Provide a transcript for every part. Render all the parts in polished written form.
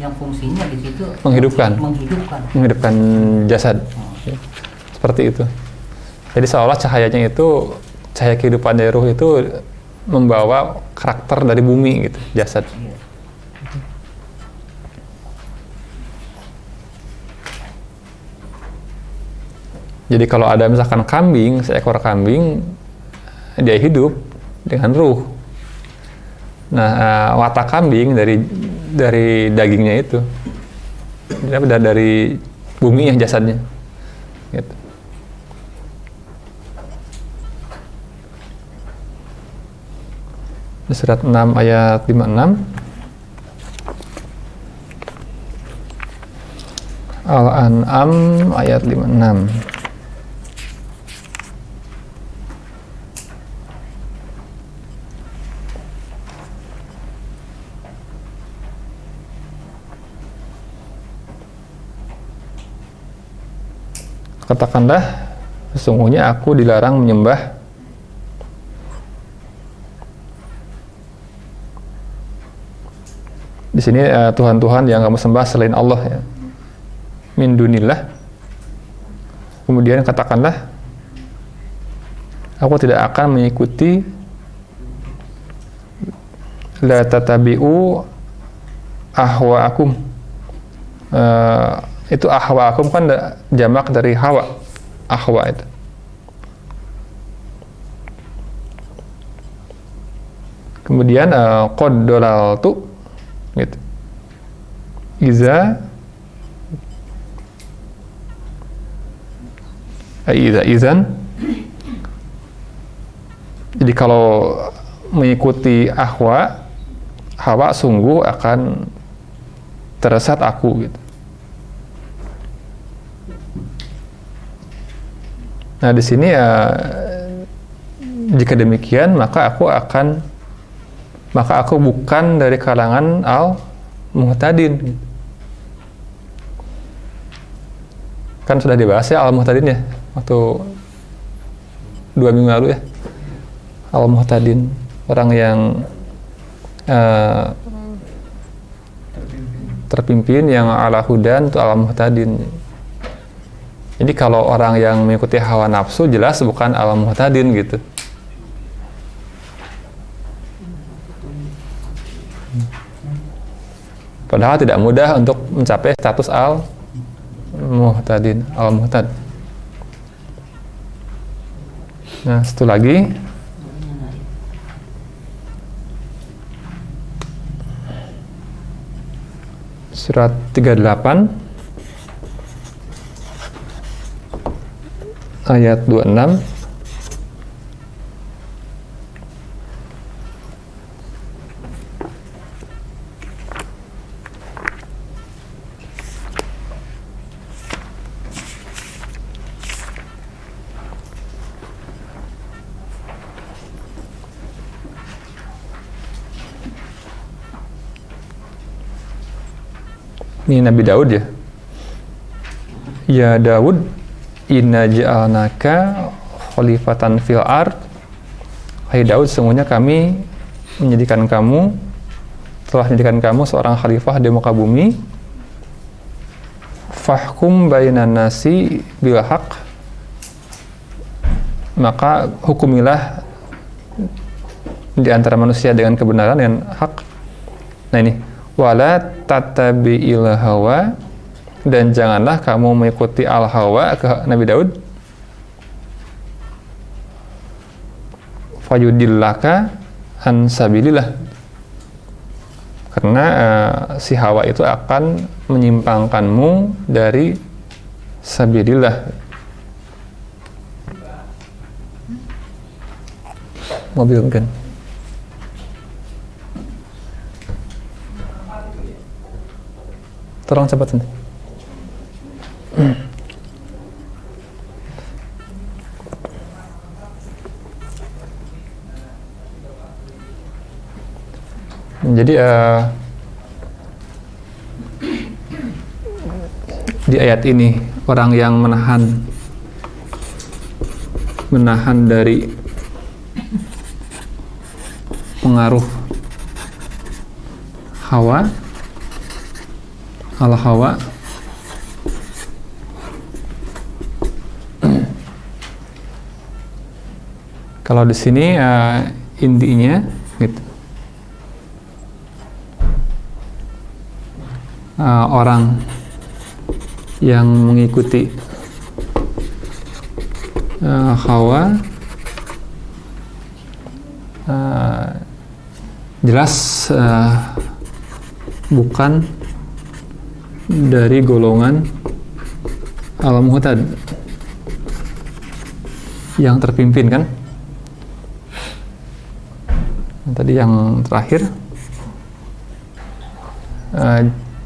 yang fungsinya di situ menghidupkan jasad. Seperti itu. Jadi seolah cahayanya itu, cahaya kehidupan dari ruh itu membawa karakter dari bumi gitu, jasad. Jadi kalau ada misalkan kambing, seekor kambing, dia hidup dengan ruh. Nah, watak kambing dari dagingnya itu, dari bumi yang jasadnya. Gitu. Di surat 6 ayat 56. Al-An'am ayat 56. Katakanlah, sesungguhnya aku dilarang menyembah di sini Tuhan-Tuhan yang kamu sembah selain Allah ya. Min dunillah. Kemudian katakanlah, aku tidak akan mengikuti la tatabi'u ahwa'akum. Itu ahwa'akum kan jamak dari hawa. Ahwa itu. Kemudian qad dalaltu gitu. Izan. Jadi kalau mengikuti hawa sungguh akan tersesat aku gitu. Nah di sini jika demikian maka aku bukan dari kalangan al-muhtadin. Kan sudah dibahas ya al-muhtadin ya waktu 2 minggu lalu ya. Al-muhtadin, orang yang terpimpin, yang ala hudan itu al-muhtadin. Jadi kalau orang yang mengikuti hawa nafsu jelas bukan al-muhtadin gitu. Padahal tidak mudah untuk mencapai status al-muhtadin, al-muhtad. Nah, satu lagi. Surat 38 ayat 26. Ini Nabi Daud ya. Ya Daud, inna ja'alnaka khalifatan fil ard. Hai Daud, sesungguhnya kami telah menjadikan kamu seorang khalifah di muka bumi. Fahkum bainan nasi bil haq. Maka hukumilah di antara manusia dengan kebenaran, dengan hak. Nah ini, wala tatabi'il hawa, dan janganlah kamu mengikuti al-hawa ke Nabi Daud. Fayudillaka an sabilillah, karena si hawa itu akan menyimpangkanmu dari sabilillah. Mobil mungkin. Tolong cepat nanti. Jadi di ayat ini orang yang menahan dari pengaruh hawa al-hawa kalau di sini intinya gitu. Orang yang mengikuti hawa jelas bukan dari golongan al-muhtad yang terpimpin kan. Tadi yang terakhir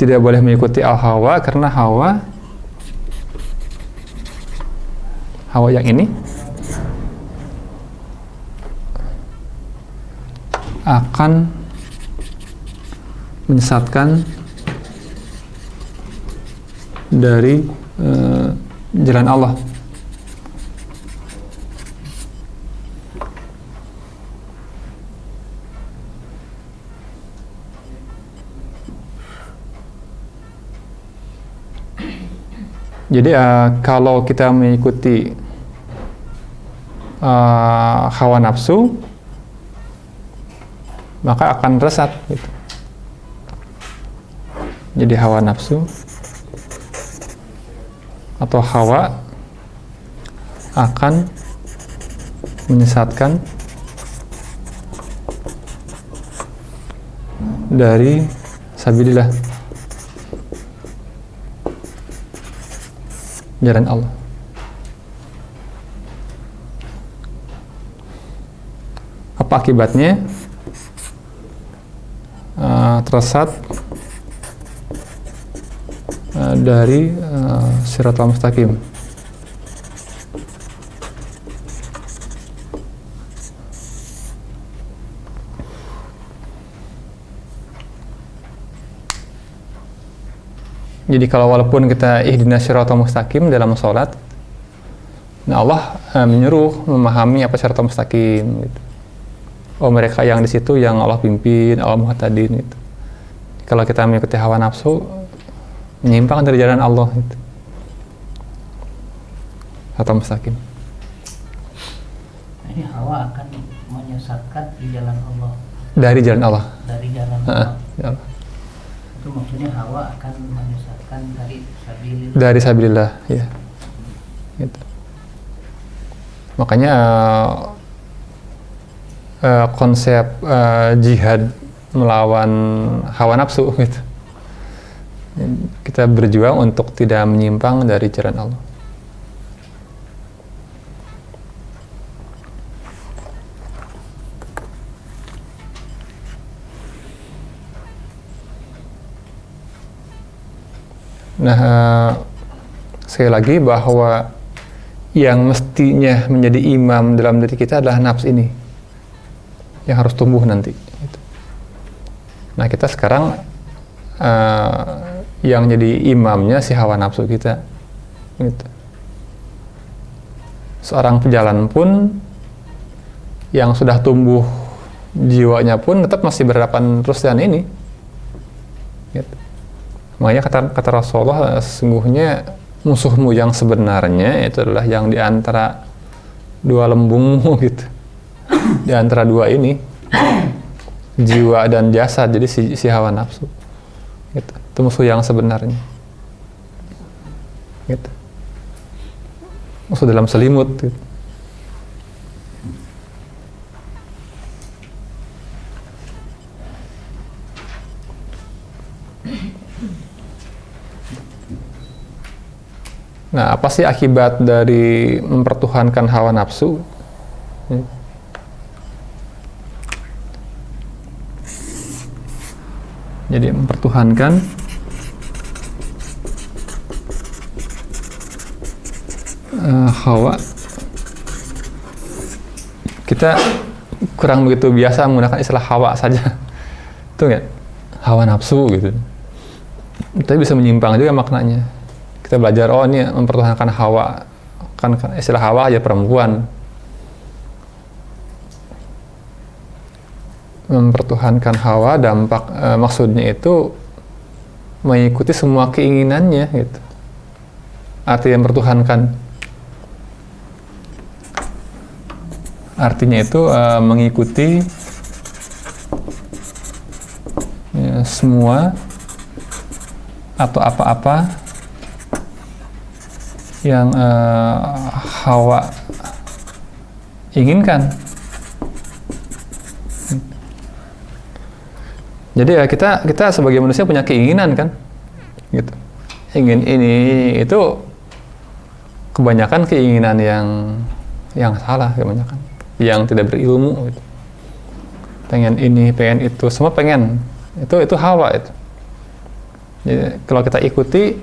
tidak boleh mengikuti al-hawa karena hawa yang ini akan menyesatkan dari jalan Allah. Jadi kalau kita mengikuti hawa nafsu, maka akan tersesat gitu. Jadi hawa nafsu atau hawa akan menyesatkan dari sabilillah, jalan Allah. Apa akibatnya? Tersesat dari siratal mustaqim. Jadi kalau walaupun kita ihdinas siratal mustaqim dalam sholat, nah Allah menyuruh memahami apa siratal mustaqim gitu. Oh, mereka yang di situ yang Allah pimpin, Allah muhtadin gitu. Kalau kita mengikuti hawa nafsu, menyimpang dari jalan Allah gitu. Siratal mustaqim. Ini hawa akan menyesatkan di jalan Allah. Dari jalan Allah. Dari jalan Allah. Ya. Itu maksudnya hawa akan menyesatkan dari sabilillah. Dari sabilillah, ya. Gitu. Makanya konsep jihad melawan hawa nafsu gitu. Kita berjuang untuk tidak menyimpang dari jalan Allah. Nah, sekali lagi bahwa yang mestinya menjadi imam dalam diri kita adalah nafs ini yang harus tumbuh nanti. Nah, kita sekarang yang jadi imamnya si hawa nafsu kita. Gitu. Seorang pejalan pun yang sudah tumbuh jiwanya pun tetap masih berhadapan terus dengan ini. Gitu. Makanya kata Rasulullah, sesungguhnya musuhmu yang sebenarnya itu adalah yang di antara dua lembungmu gitu. Di antara dua ini, jiwa dan jasad, jadi si hawa nafsu. Gitu. Itu musuh yang sebenarnya. Gitu. Musuh dalam selimut. Gitu. Nah, apa sih akibat dari mempertuhankan hawa nafsu? Jadi mempertuhankan hawa, kita kurang begitu biasa menggunakan istilah hawa saja, tuh ya, hawa nafsu gitu. Tapi bisa menyimpang juga maknanya. Kita belajar, oh ini mempertuhankan hawa, kan istilah hawa aja perempuan. Mempertuhankan hawa, dampak maksudnya itu mengikuti semua keinginannya gitu. Artinya mempertuhankan. Artinya itu mengikuti ya, semua atau apa-apa yang Hawa inginkan. Jadi ya kita sebagai manusia punya keinginan kan, gitu. Ingin ini itu kebanyakan keinginan yang salah, kebanyakan yang tidak berilmu. Gitu. Pengen ini, pengen itu, semua pengen. Itu Hawa itu. Jadi, kalau kita ikuti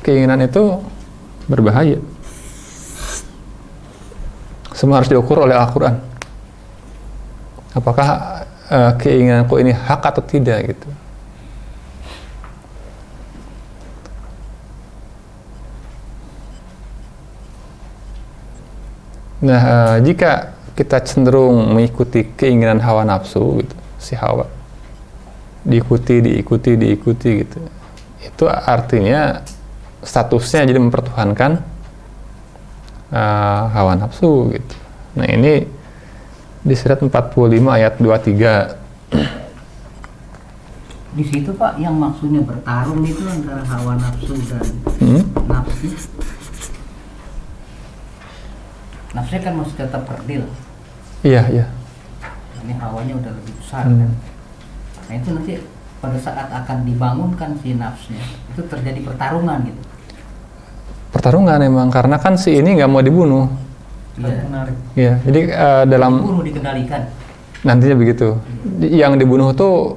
keinginan itu berbahaya. Semua harus diukur oleh Al-Quran. Apakah keinginanku ini hak atau tidak gitu. Nah, jika kita cenderung mengikuti keinginan hawa nafsu gitu, si Hawa diikuti gitu, itu artinya statusnya jadi mempertuhankan hawa nafsu gitu. Nah, ini di surat 45 ayat 23. Di situ Pak yang maksudnya bertarung itu antara hawa nafsu dan nafsu. Nafsunya kan masih tetap kerdil. Iya. Ini hawanya udah lebih besar kan. Nah itu nanti pada saat akan dibangunkan si nafsunya itu terjadi pertarungan gitu. Pertarungan emang karena kan si ini nggak mau dibunuh. Iya, jadi dalam dibunuh dikendalikan. Nantinya begitu. Yang dibunuh tuh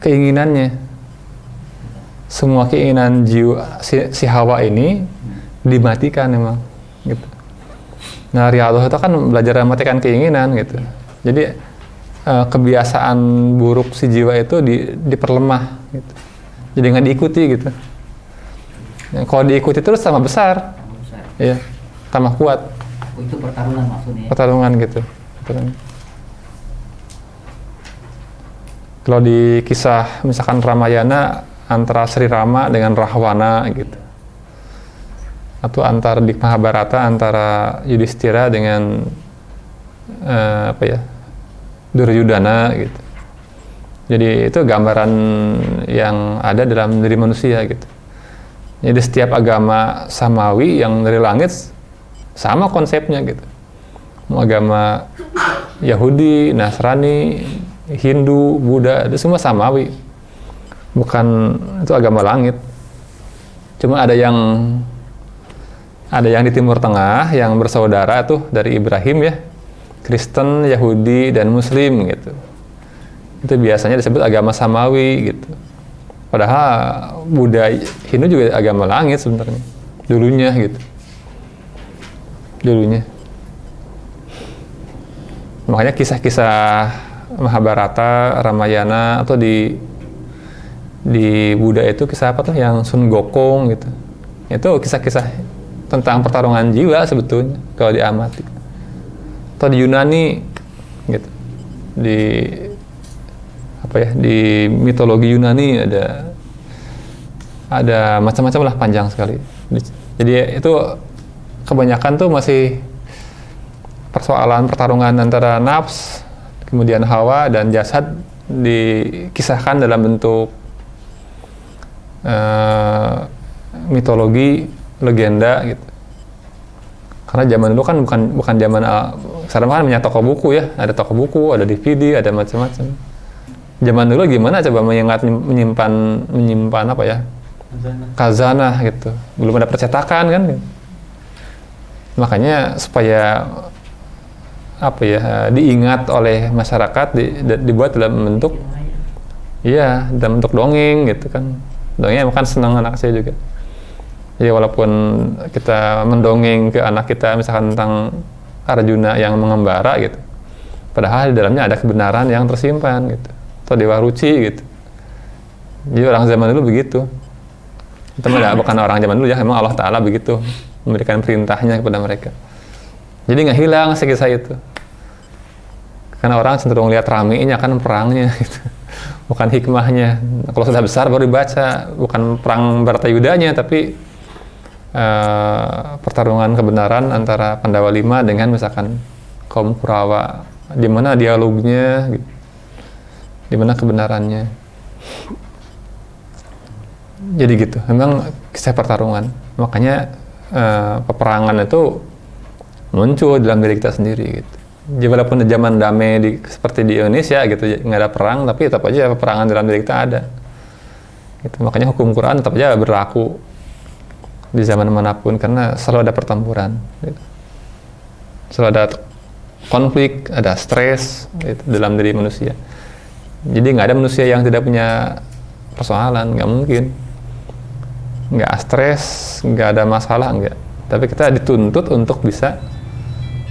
keinginannya. Semua keinginan jiwa si Hawa ini dimatikan memang gitu. Nah, Riyadhah itu kan belajar mematikan keinginan gitu. Jadi kebiasaan buruk si jiwa itu diperlemah gitu. Jadi nggak diikuti gitu. Nah, kalau diikuti terus tambah besar. Iya. Tambah kuat. Oh, itu pertarungan maksudnya. Pertarungan gitu. Kalau di kisah misalkan Ramayana antara Sri Rama dengan Rahwana gitu. Atau antara di Mahabharata antara Yudhistira dengan Duryudana gitu. Jadi itu gambaran yang ada dalam diri manusia gitu. Jadi setiap agama samawi yang dari langit sama konsepnya gitu. Mau agama Yahudi, Nasrani, Hindu, Buddha, itu semua samawi. Bukan itu agama langit. Cuma ada yang di Timur Tengah yang bersaudara tuh dari Ibrahim ya. Kristen, Yahudi, dan Muslim gitu. Itu biasanya disebut agama samawi gitu. Padahal Buddha, Hindu juga agama langit sebenarnya. Dulunya gitu. Makanya kisah-kisah Mahabharata, Ramayana atau di Buddha itu kisah apa tuh yang Sun Gokong gitu. Itu kisah-kisah tentang pertarungan jiwa sebetulnya kalau diamati. Atau di Yunani gitu. Di mitologi Yunani ada macam-macam lah, panjang sekali. Jadi itu kebanyakan tuh masih persoalan pertarungan antara nafs, kemudian hawa dan jasad dikisahkan dalam bentuk mitologi, legenda gitu. Karena zaman dulu kan bukan zaman sekarang kan punya toko buku ya, ada toko buku, ada DVD, ada macam-macam. Zaman dulu gimana coba menyimpan apa ya? Khazanah gitu. Belum ada percetakan kan. Makanya supaya diingat oleh masyarakat dibuat dalam bentuk dalam bentuk dongeng gitu kan. Dongeng makan senang anak saya juga. Jadi walaupun kita mendongeng ke anak kita misalkan tentang Arjuna yang mengembara gitu, padahal di dalamnya ada kebenaran yang tersimpan gitu, atau Dewa Ruci gitu. Jadi orang zaman dulu begitu. Itu bukan orang zaman dulu ya, memang Allah Ta'ala begitu memberikan perintahnya kepada mereka. Jadi nggak hilang kisah itu. Karena orang cenderung lihat ramenya kan perangnya gitu. Bukan hikmahnya. Kalau sudah besar baru dibaca, bukan perang Bharatayudanya, tapi pertarungan kebenaran antara Pandawa 5 dengan misalkan kaum Kurawa, di mana dialognya, gitu. Di mana kebenarannya. Jadi gitu, memang kisah pertarungan. Makanya peperangan itu muncul dalam diri kita sendiri gitu. Jadi walaupun zaman damai seperti di Indonesia gitu, nggak ada perang, tapi tetap aja peperangan dalam diri kita ada. Gitu. Makanya hukum Quran tetap aja berlaku di zaman manapun, karena selalu ada pertempuran. Gitu. Selalu ada konflik, ada stres gitu, dalam diri manusia. Jadi nggak ada manusia yang tidak punya persoalan, nggak mungkin. Nggak stres, nggak ada masalah, nggak. Tapi kita dituntut untuk bisa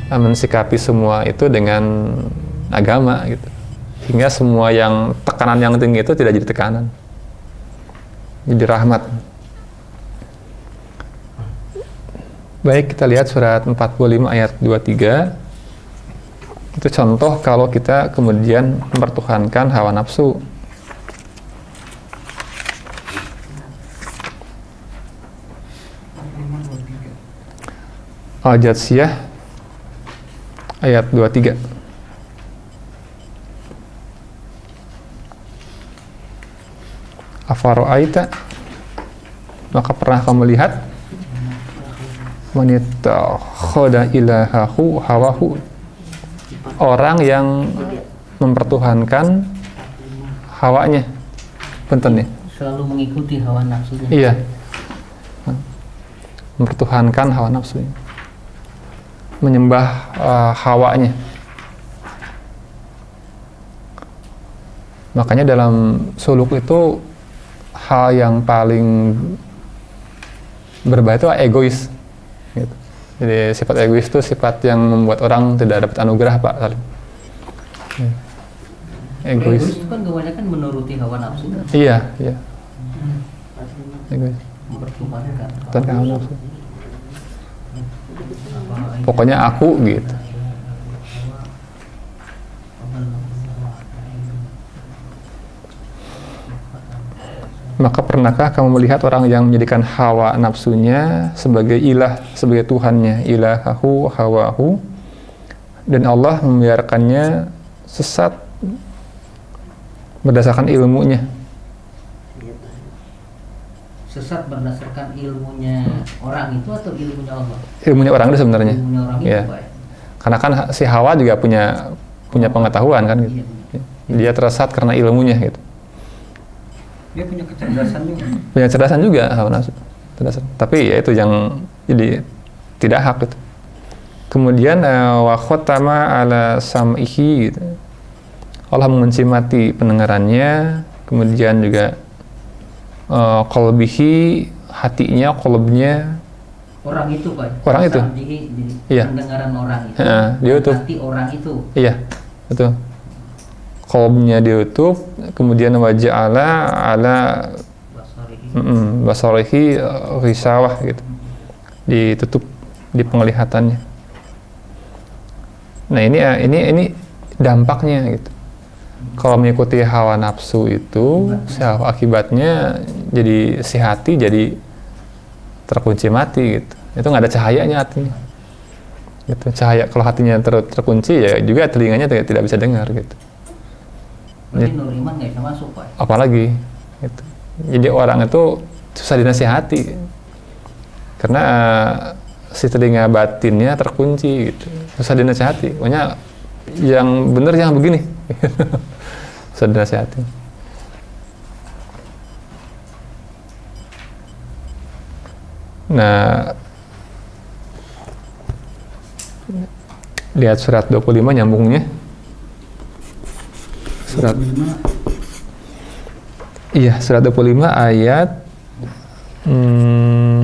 mensikapi semua itu dengan agama gitu, hingga semua yang tekanan yang tinggi itu tidak jadi tekanan, jadi rahmat. Baik, kita lihat surat 45 ayat 23. Itu contoh kalau kita kemudian mempertuhankan hawa nafsu. Al-Jatsiyah ayat 23. Afara'aita, maka pernah kamu lihat man yattakhadha ilahahu hawahu, orang yang mempertuhankan hawanya, punten ya, selalu mengikuti hawa nafsunya. iya, mempertuhankan hawa nafsunya, menyembah hawanya. Makanya dalam suluk itu hal yang paling berbahaya itu egois gitu. Jadi sifat egois itu sifat yang membuat orang tidak dapat anugerah, Pak Salim. Egois Itu kan kebanyakan menuruti hawa nafsu. iya egois, Mempertuhankan hawa nafsu. Pokoknya aku gitu. Maka pernahkah kamu melihat orang yang menjadikan hawa nafsunya sebagai ilah, sebagai Tuhannya, ilahahu hawahu, dan Allah membiarkannya sesat berdasarkan ilmunya. Sesat berdasarkan ilmunya orang itu atau ilmunya Allah? Ilmunya orang itu sebenarnya. Ilmunya orang Ya. itu, Pak. Karena kan si Hawa juga punya pengetahuan kan gitu. Dia tersesat karena ilmunya gitu. Dia punya kecerdasan juga. Punya kecerdasan juga hawa nafsu. Kecerdasan. Tapi ya itu yang jadi tidak hak gitu. Kemudian wa khatama ala sam'ihi gitu. Allah mengunci mati pendengarannya, kemudian juga qalbihi, hatinya, qalbnya. Orang itu, Pak. Orang itu. Iya. Pendengaran orang itu. Dia tutup. Hati orang itu. Iya, betul. Qalbnya ditutup, kemudian waja'ala ala basarihi risawah gitu. Ditutup di penglihatannya. Nah, ini dampaknya gitu. Kalau mengikuti hawa nafsu itu, akibatnya jadi si hati jadi terkunci mati gitu. Itu nggak ada cahayanya hatinya. Gitu. Cahaya kalau hatinya terkunci ya juga telinganya tidak bisa dengar gitu. Berarti nur iman nggak bisa masuk, Pak. Apalagi gitu. Jadi orang itu susah dinasihati karena si telinga batinnya terkunci gitu. Susah dinasihati. Pokoknya yang benar yang begini. Susah dinasihati. Nah, lihat surat 25 nyambungnya. Surat iya, surat 25 ayat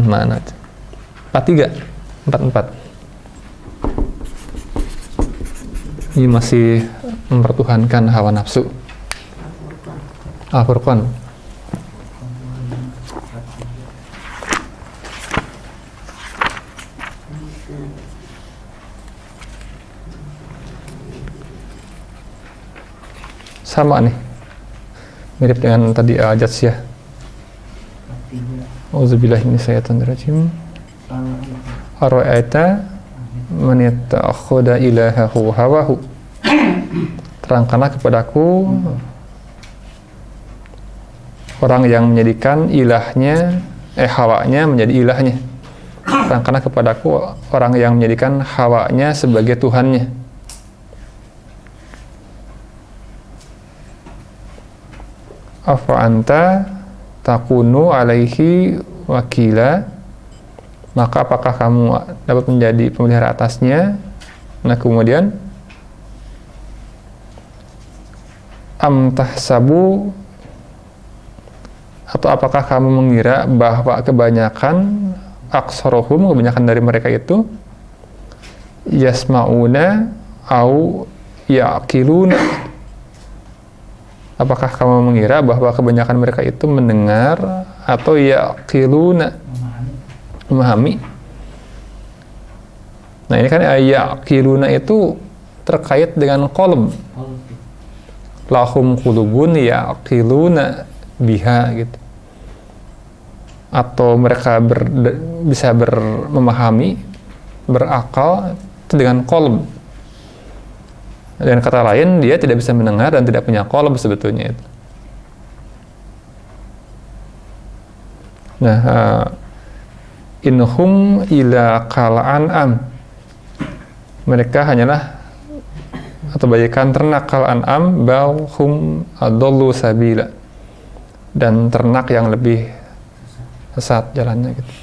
mana? 44. Ini masih mempertuhankan hawa nafsu. Al-Furqan. sama nih, mirip dengan tadi Jatsiyah. Auzubillahi minasyaitonir rajim. Ara'aita man yattakhadha ilahahu hawahu. Terangkanlah kepadaku orang yang menjadikan ilahnya hawanya menjadi ilahnya. Terangkanlah kepadaku orang yang menjadikan hawanya sebagai Tuhannya. Afa anta takunu alaihi wakila, maka apakah kamu dapat menjadi pemelihara atasnya? Nah kemudian am tahsabu, atau apakah kamu mengira bahwa kebanyakan kebanyakan dari mereka itu yasma'una au ya'qiluna, apakah kamu mengira bahwa kebanyakan mereka itu mendengar atau ya'qiluna, memahami? Nah ini kan ya'qiluna itu terkait dengan qalb, lahum qulubun ya'qiluna biha gitu, atau mereka bisa memahami, berakal itu dengan qalb. Dengan kata lain, dia tidak bisa mendengar dan tidak punya qalb sebetulnya itu. Nah, inhum ila kal an'am, mereka hanyalah atau bagaikan ternak kal an'am, bal hum adallu sabila, dan ternak yang lebih sesat jalannya gitu.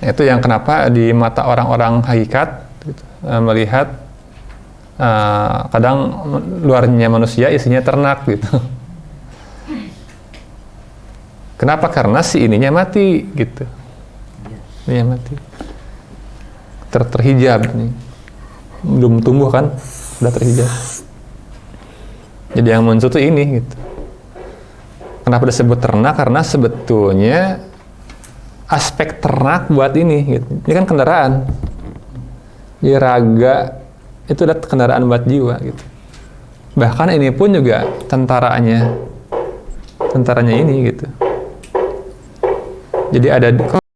Itu yang kenapa di mata orang-orang hakikat gitu, melihat kadang luarnya manusia isinya ternak gitu. Kenapa? Karena si ininya mati gitu. Ininya mati. Terhijab nih. Belum tumbuh kan, udah terhijab. Jadi yang muncul tuh ini gitu. Kenapa disebut ternak? Karena sebetulnya aspek ternak buat ini gitu. Ini kan kendaraan. Di raga itu adalah kendaraan buat jiwa gitu. Bahkan ini pun juga tentaranya ini gitu. Jadi ada